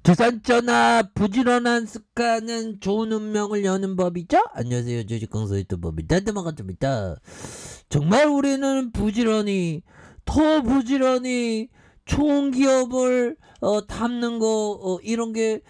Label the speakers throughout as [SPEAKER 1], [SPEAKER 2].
[SPEAKER 1] 주산전화 부지런한 습관은 좋은 운명을 여는 법이죠? 안녕하세요. 주식강사 유튜버입니다. 단테마가입니다. 정말 우리는 부지런히 더 부지런히 좋은 기업을 담는 거 이런 게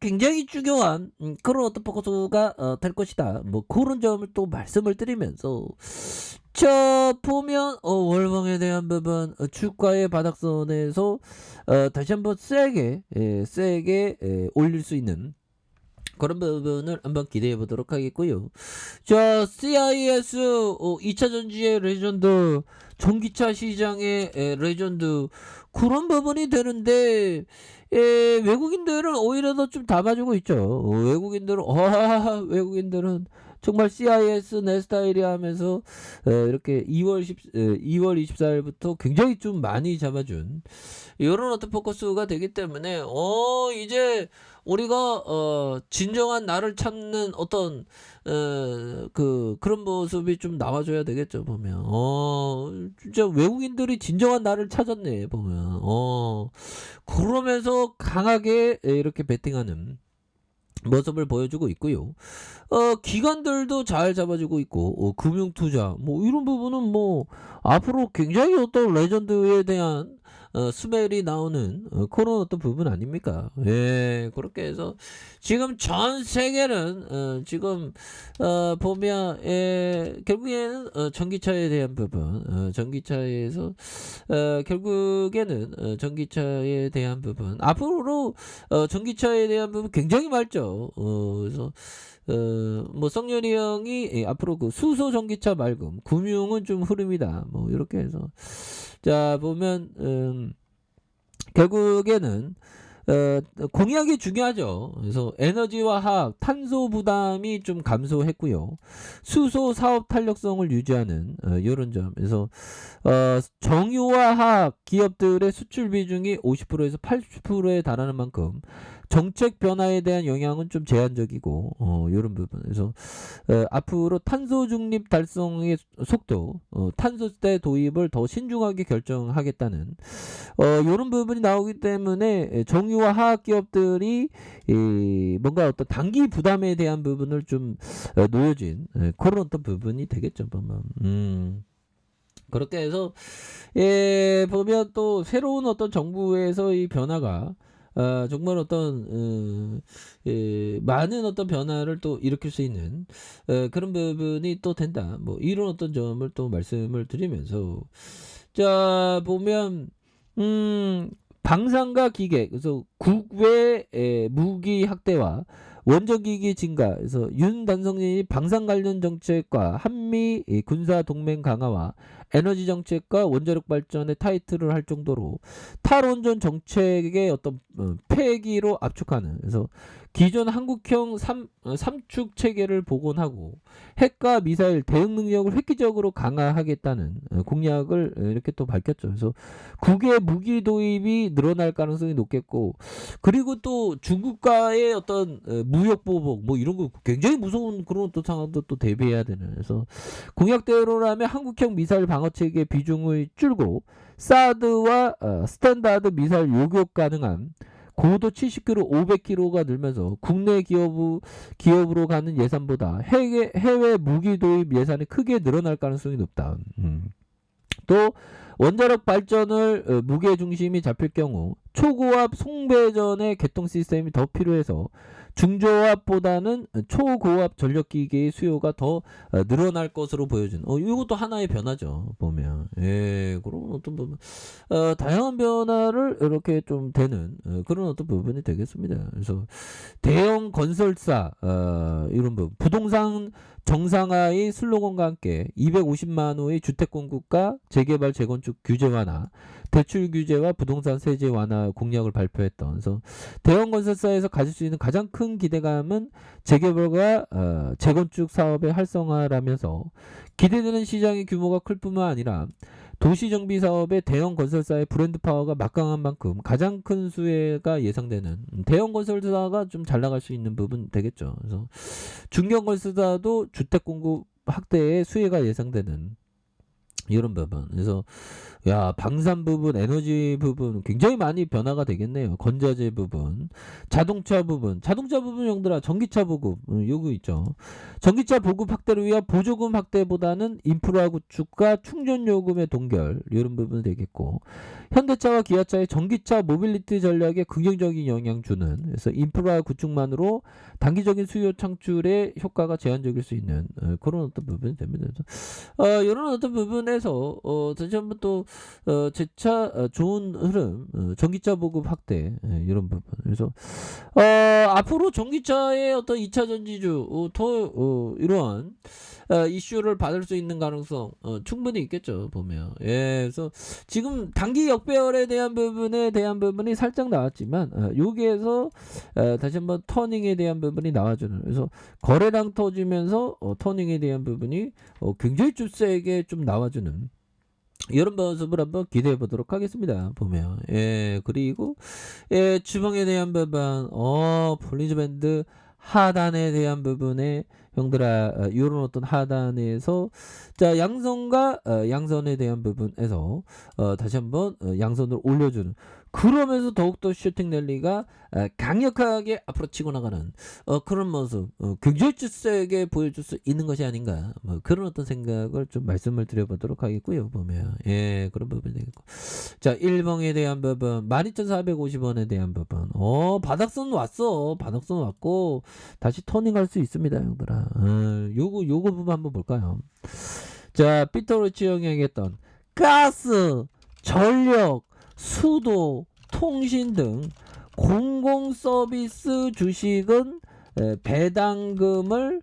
[SPEAKER 1] 굉장히 중요한 그런 어떤 포커스가 될 것이다. 뭐 그런 점을 또 말씀을 드리면서 자 보면 월봉에 대한 부분 주가의 바닥선에서 다시 한번 세게 올릴 수 있는 그런 부분을 한번 기대해 보도록 하겠고요. 자, CIS 2차 전지의 레전드, 전기차 시장의 레전드 그런 부분이 되는데 외국인들은 오히려 더 좀 담아주고 있죠. 외국인들은 정말 CIS 내 스타일이야 하면서 이렇게 2월 24일부터 굉장히 좀 많이 잡아준 이런 어떤 포커스가 되기 때문에 이제 우리가 진정한 나를 찾는 어떤 그런 모습이 좀 나와줘야 되겠죠. 보면 진짜 외국인들이 진정한 나를 찾았네. 보면 그러면서 강하게 이렇게 베팅하는 모습을 보여주고 있고요. 기관들도 잘 잡아주고 있고 금융투자 뭐 이런 부분은 뭐 앞으로 굉장히 어떤 레전드에 대한 스멜이 나오는 그런 어떤 부분 아닙니까? 예, 그렇게 해서 지금 전 세계는 지금 보면 결국에는 전기차에 대한 부분, 전기차에서 결국에는 전기차에 대한 부분 앞으로 전기차에 대한 부분 굉장히 많죠. 그래서 뭐 성렬이 형이 앞으로 그 수소 전기차 맑음 금융은 좀 흐름이다 뭐 이렇게 해서 자 보면 결국에는 공약이 중요하죠. 그래서 에너지와 화학, 탄소 부담이 좀 감소했고요. 수소 사업 탄력성을 유지하는 이런 점. 그래서 정유와 화학 기업들의 수출 비중이 50%에서 80%에 달하는 만큼 정책 변화에 대한 영향은 좀 제한적이고 이런 부분. 그래서 앞으로 탄소 중립 달성의 속도, 탄소세 도입을 더 신중하게 결정하겠다는 이런 부분이 나오기 때문에 정유와 화학 기업들이 뭔가 어떤 단기 부담에 대한 부분을 좀 놓여진 그런 어떤 부분이 되겠죠. 보면. 그렇게 해서 보면 또 새로운 어떤 정부에서 이 변화가 정말 어떤 많은 어떤 변화를 또 일으킬 수 있는 그런 부분이 또 된다. 뭐 이런 어떤 점을 또 말씀을 드리면서 자 보면 방산과 기계 그래서 국외 무기 확대와 원정기기 증가 그래서 윤 단성진이 방산 관련 정책과 한미 군사 동맹 강화와 에너지 정책과 원자력 발전에 타이틀을 할 정도로 탈원전 정책의 어떤 폐기로 압축하는 그래서 기존 한국형 삼축 체계를 복원하고 핵과 미사일 대응 능력을 획기적으로 강화하겠다는 공약을 이렇게 또 밝혔죠. 그래서 국외 무기 도입이 늘어날 가능성이 높겠고 그리고 또 중국과의 어떤 무역 보복 뭐 이런 거 굉장히 무서운 그런 또 상황도 또 대비해야 되는 그래서 공약대로라면 한국형 미사일 방어 체계 비중을 줄고 사드와 스탠다드 미사일 요격 가능한 고도 70km, 500km가 늘면서 국내 기업으로 가는 예산보다 해외 무기 도입 예산이 크게 늘어날 가능성이 높다. 또 원자력 발전을 무게 중심이 잡힐 경우 초고압 송배전의 개통 시스템이 더 필요해서 중저압보다는 초고압 전력기계의 수요가 더 늘어날 것으로 보여지는 이것도 하나의 변화죠. 보면 그런 어떤 부분 다양한 변화를 이렇게 좀 되는 그런 어떤 부분이 되겠습니다. 그래서 대형 건설사 이런 부분 부동산 정상화의 슬로건과 함께 250만 호의 주택 공급과 재개발 재건축 규제 완화, 대출 규제와 부동산 세제 완화 공약을 발표했던 그래서 대형 건설사에서 가질 수 있는 가장 큰 기대감은 재개발과 재건축 사업의 활성화라면서 기대되는 시장의 규모가 클 뿐만 아니라 도시정비 사업의 대형 건설사의 브랜드 파워가 막강한 만큼 가장 큰 수혜가 예상되는 대형 건설사가 좀 잘 나갈 수 있는 부분 되겠죠. 그래서 중견 건설사도 주택 공급 확대에 수혜가 예상되는 이런 부분. 그래서 야, 방산 부분, 에너지 부분 굉장히 많이 변화가 되겠네요. 건자재 부분, 자동차 부분 형들아, 전기차 보급 요거 있죠. 전기차 보급 확대를 위한 보조금 확대보다는 인프라 구축과 충전 요금의 동결 이런 부분이 되겠고, 현대차와 기아차의 전기차 모빌리티 전략에 긍정적인 영향 주는, 그래서 인프라 구축만으로 단기적인 수요 창출에 효과가 제한적일 수 있는 그런 어떤 부분이 됩니다. 이런 어떤 부분에서 다시 한번 또 재차 좋은 흐름, 전기차 보급 확대 이런 부분. 그래서 앞으로 전기차의 어떤 2차 전지주 이러한 이슈를 받을 수 있는 가능성 충분히 있겠죠 보면. 예, 그래서 지금 단기 역배열에 대한 부분이 살짝 나왔지만 여기에서 다시 한번 터닝에 대한 부분이 나와주는. 그래서 거래량 터지면서 터닝에 대한 부분이 굉장히 좀 세게 좀 나와주는 이런 모습을 한번 기대해 보도록 하겠습니다. 보면. 예, 그리고 예, 주봉에 대한 부분, 볼린저 밴드 하단에 대한 부분에 형들아, 이런 어떤 하단에서 자, 양선과 양선에 대한 부분에서 다시 한번 양선을 올려주는, 그러면서 더욱더 슈팅 랠리가 강력하게 앞으로 치고 나가는 그런 모습, 굉장히 세게 보여줄 수 있는 것이 아닌가, 뭐 그런 어떤 생각을 좀 말씀을 드려보도록 하겠고요. 보면 예, 그런 부분이 되겠고, 자, 일봉에 대한 부분 12,450원에 대한 부분, 바닥선 왔어. 바닥선 왔고 다시 터닝할 수 있습니다, 형들아. 요거 부분 한번 볼까요? 자, 피터로치 형이 얘기했던 가스, 전력, 수도, 통신 등 공공 서비스 주식은 배당금을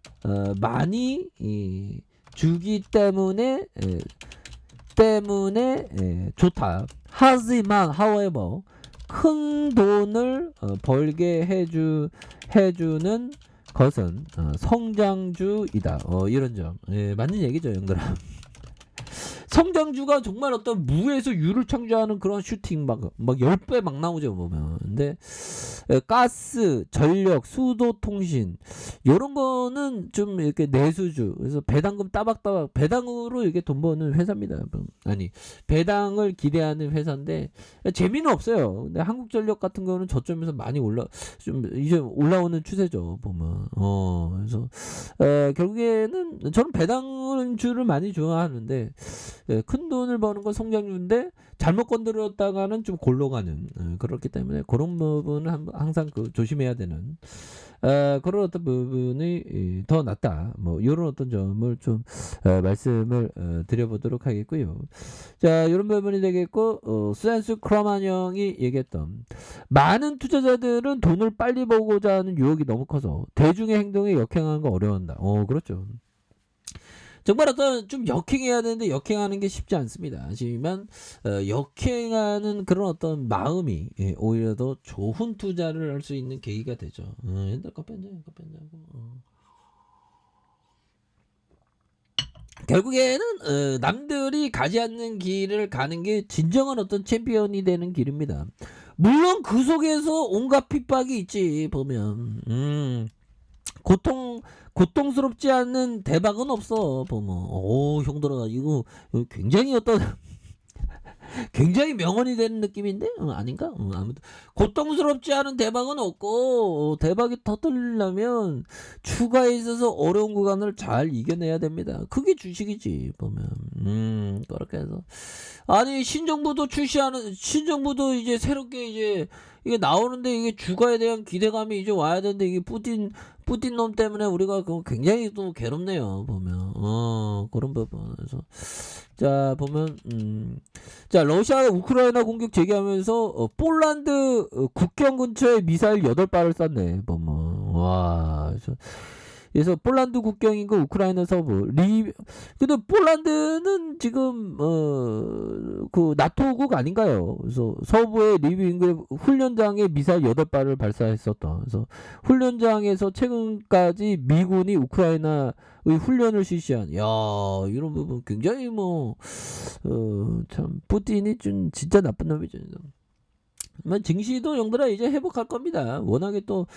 [SPEAKER 1] 많이 주기 때문에 좋다. 하지만 however 큰 돈을 벌게 해주는 것은 성장주이다. 이런 점. 예, 맞는 얘기죠, 형들아. 성장주가 정말 어떤 무에서 유를 창조하는 그런 슈팅 막 10배 막 나오죠, 보면. 근데 가스, 전력, 수도 통신 요런 거는 좀 이렇게 내수주. 그래서 배당금 따박따박 배당으로 이게 돈 버는 회사입니다. 아니, 배당을 기대하는 회사인데 재미는 없어요. 근데 한국전력 같은 거는 저점에서 많이 이제 올라오는 추세죠, 보면. 그래서 결국에는 저는 배당주를 많이 좋아하는데 큰 돈을 버는 건 성장주인데 잘못 건드렸다가는 좀 골로 가는, 그렇기 때문에 그런 부분은 항상 조심해야 되는 그런 어떤 부분이 더 낫다. 뭐 이런 어떤 점을 좀 말씀을 드려보도록 하겠고요. 자, 이런 부분이 되겠고, 스탠스 크라만 형이 얘기했던 많은 투자자들은 돈을 빨리 벌고자 하는 유혹이 너무 커서 대중의 행동에 역행하는 거 어려워한다. 그렇죠. 정말 어떤 좀 역행해야 되는데 역행하는 게 쉽지 않습니다. 하지만 역행하는 그런 어떤 마음이 오히려 더 좋은 투자를 할 수 있는 계기가 되죠. 옛날 커피한잔 하고. 결국에는 남들이 가지 않는 길을 가는 게 진정한 어떤 챔피언이 되는 길입니다. 물론 그 속에서 온갖 핍박이 있지, 보면. 고통스럽지 않은 대박은 없어, 보면. 형들아, 이거 굉장히 어떤 굉장히 명언이 되는 느낌인데? 아닌가? 아무튼 고통스럽지 않은 대박은 없고, 대박이 터뜨리려면 추가에 있어서 어려운 구간을 잘 이겨내야 됩니다. 그게 주식이지, 보면. 그렇게 해서 아니, 신정부도 이제 새롭게 이제 이게 나오는데, 이게 주가에 대한 기대감이 이제 와야 되는데, 이게 푸틴 놈 때문에 우리가 굉장히 또 괴롭네요, 보면. 그런 부분에서. 자, 보면, 자, 러시아가 우크라이나 공격 재개하면서 폴란드 국경 근처에 미사일 8발을 쐈네, 보면. 와, 그래서 폴란드 국경인가 우크라이나 서부 근데 폴란드는 지금 그 나토국 아닌가요? 그래서 서부의 리비 인근 훈련장에 미사일 8발을 발사했었던. 그래서 훈련장에서 최근까지 미군이 우크라이나의 훈련을 실시한. 야, 이런 부분 굉장히 참 푸틴이 좀 진짜 나쁜 놈이죠. 증시도 형들아 이제 회복할 겁니다. 워낙에 또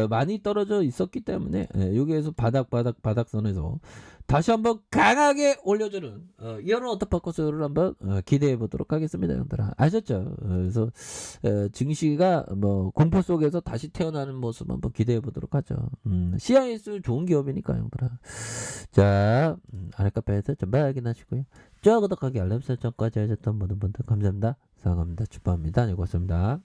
[SPEAKER 1] 많이 떨어져 있었기 때문에 여기에서 바닥선에서 다시 한번 강하게 올려주는 이런 워터파크스를 한번 기대해 보도록 하겠습니다, 형들아. 아셨죠? 그래서 증시가 뭐 공포 속에서 다시 태어나는 모습 한번 기대해 보도록 하죠. CIS 좋은 기업이니까, 형들아. 자, 아랫카페에서 전부 확인하시고요. 좋아요, 구독하기, 알람 설정까지 하셨던 모든 분들 감사합니다. 사랑합니다. 축복합니다. 네, 고맙습니다.